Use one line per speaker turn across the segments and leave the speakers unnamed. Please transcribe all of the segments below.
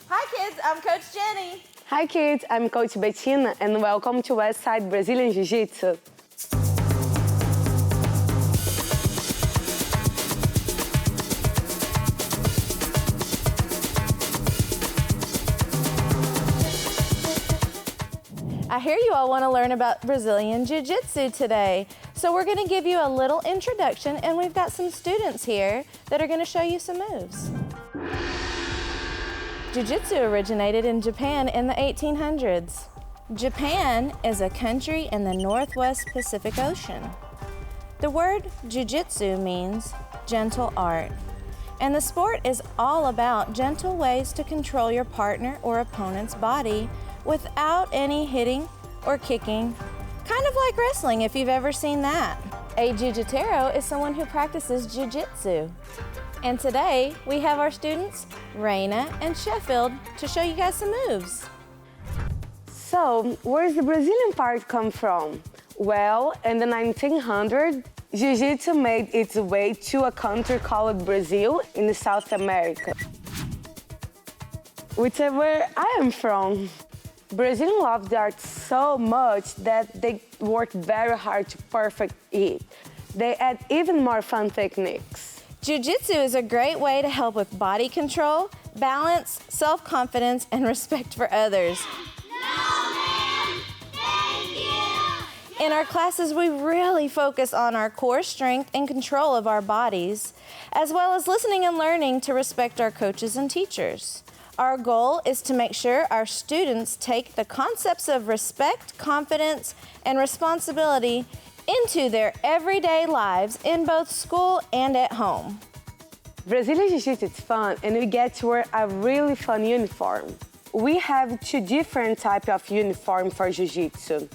Hi kids, I'm Coach Jennie.
Hi kids, I'm Coach Betina and welcome to Westside Brazilian Jiu-Jitsu.
I hear you all want to learn about Brazilian Jiu-Jitsu today. So we're going to give you a little introduction and we've got some students here that are going to show you some moves. Jiu-Jitsu originated in Japan in the 1800s. Japan is a country in the Northwest Pacific Ocean. The word Jiu-Jitsu means gentle art, and the sport is all about gentle ways to control your partner or opponent's body without any hitting or kicking, kind of like wrestling if you've ever seen that. A Jiujiteiro is someone who practices Jiu-Jitsu. And today, we have our students, Raina and Sheffield, to show you guys some moves.
So, where's the Brazilian part come from? Well, in the 1900s, Jiu-Jitsu made its way to a country called Brazil in South America, which is where I am from. Brazilians love the art so much that they work very hard to perfect it. They add even more fun techniques.
Jiu-Jitsu is a great way to help with body control, balance, self-confidence, and respect for others.
No, ma'am. Thank you.
In our classes, we really focus on our core strength and control of our bodies, as well as listening and learning to respect our coaches and teachers. Our goal is to make sure our students take the concepts of respect, confidence, and responsibility into their everyday lives in both school and at home.
Brazilian Jiu-Jitsu is fun and we get to wear a really fun uniform. We have two different types of uniform for Jiu-Jitsu.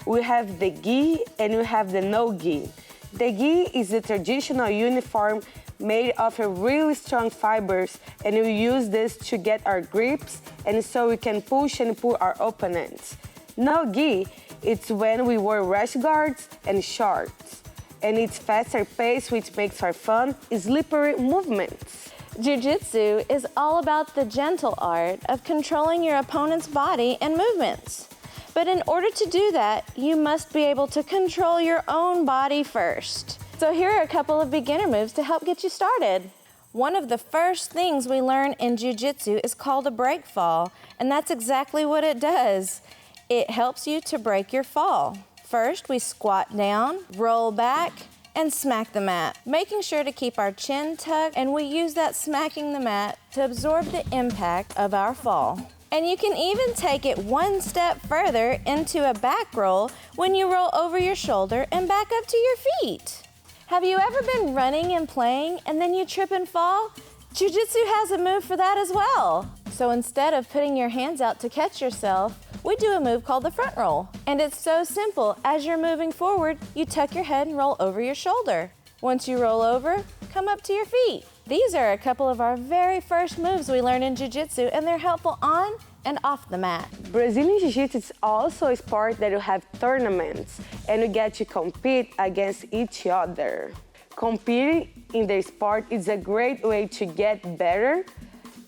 We have the gi and we have the no gi. The gi is the traditional uniform made of a really strong fibers, and we use this to get our grips and so we can push and pull our opponents. No gi, it's when we wear rash guards and shorts, and it's faster pace, which makes for fun, slippery movements.
Jiu-Jitsu is all about the gentle art of controlling your opponent's body and movements. But in order to do that, you must be able to control your own body first. So here are a couple of beginner moves to help get you started. One of the first things we learn in Jiu-Jitsu is called a break fall, and that's exactly what it does. It helps you to break your fall. First, we squat down, roll back, and smack the mat, making sure to keep our chin tucked, and we use that smacking the mat to absorb the impact of our fall. And you can even take it one step further into a back roll when you roll over your shoulder and back up to your feet. Have you ever been running and playing and then you trip and fall? Jiu-Jitsu has a move for that as well. So instead of putting your hands out to catch yourself, we do a move called the front roll. And it's so simple. As you're moving forward, you tuck your head and roll over your shoulder. Once you roll over, come up to your feet. These are a couple of our very first moves we learn in Jiu-Jitsu, and they're helpful on and off the mat.
Brazilian Jiu-Jitsu is also a sport that you have tournaments and you get to compete against each other. Competing in the sport is a great way to get better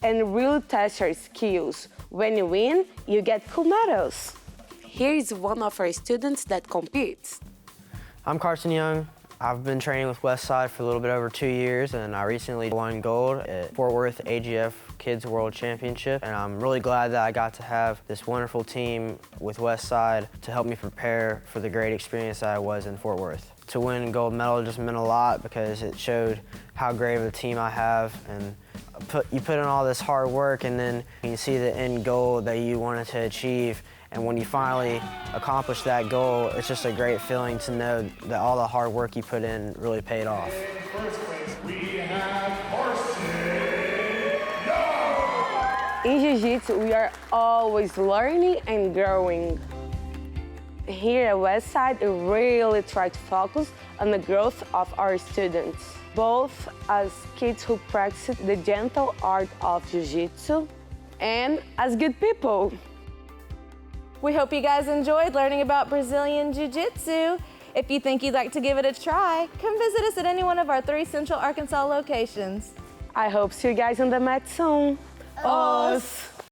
and really test your skills. When you win, you get cool medals. Here is one of our students that competes.
I'm Carson Young. I've been training with Westside for a little bit over 2 years, and I recently won gold at Fort Worth AGF Kids World Championship, and I'm really glad that I got to have this wonderful team with Westside to help me prepare for the great experience that I was in Fort Worth. To win gold medal just meant a lot because it showed how great of a team I have, and you put in all this hard work and then you see the end goal that you wanted to achieve. And when you finally accomplish that goal, it's just a great feeling to know that all the hard work you put in really paid off.
In first place, we have Forrest City.
In Jiu-Jitsu, we are always learning and growing. Here at Westside, we really try to focus on the growth of our students, both as kids who practice the gentle art of Jiu-Jitsu and as good people.
We hope you guys enjoyed learning about Brazilian Jiu-Jitsu. If you think you'd like to give it a try, come visit us at any one of our 3 Central Arkansas locations.
I hope to see you guys on the mat soon. Os!